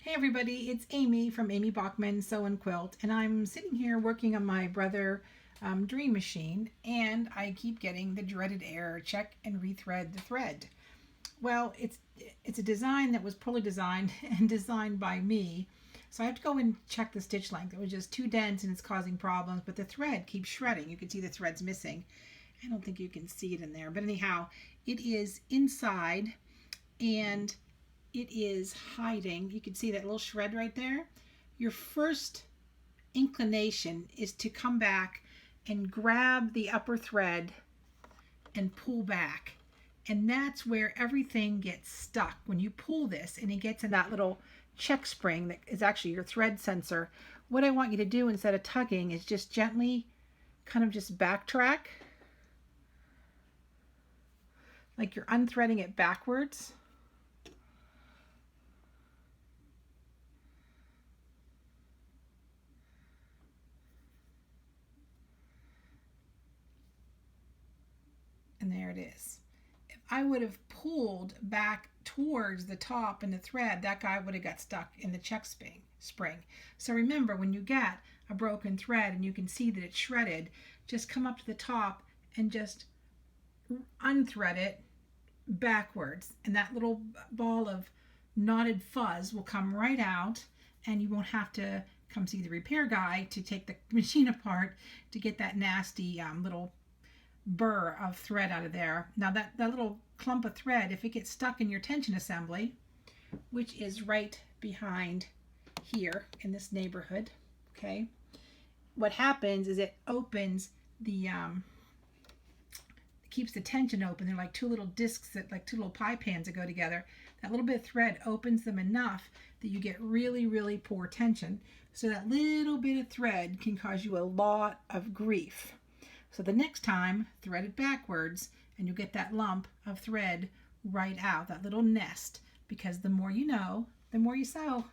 Hey everybody, it's Amy from Amy Bachman Sew and Quilt, and I'm sitting here working on my Brother Dream Machine, and I keep getting the dreaded error: check and rethread the thread. Well, it's a design that was poorly designed and designed by me, so I have to go and check the stitch length. It was just too dense and it's causing problems, but the thread keeps shredding. You can see the thread's missing. I don't think you can see it in there, but anyhow, it is inside and it is hiding. You can see that little shred right there. Your first inclination is to come back and grab the upper thread and pull back. And that's where everything gets stuck. When you pull this and it gets in that little check spring that is actually your thread sensor, what I want you to do instead of tugging is just gently kind of just backtrack, like you're unthreading it backwards. And there it is. If I would have pulled back towards the top and the thread, that guy would have got stuck in the check spring. So remember, when you get a broken thread and you can see that it's shredded, just come up to the top and just unthread it backwards, and that little ball of knotted fuzz will come right out, and you won't have to come see the repair guy to take the machine apart to get that nasty little burr of thread out of there. Now that little clump of thread, if it gets stuck in your tension assembly, which is right behind here in this neighborhood, okay, what happens is it opens the keeps the tension open. They're like two little discs, that like two little pie pans that go together. That little bit of thread opens them enough that you get really, really poor tension. So that little bit of thread can cause you a lot of grief. So the next time, thread it backwards and you'll get that lump of thread right out, that little nest, because the more you know, the more you sew.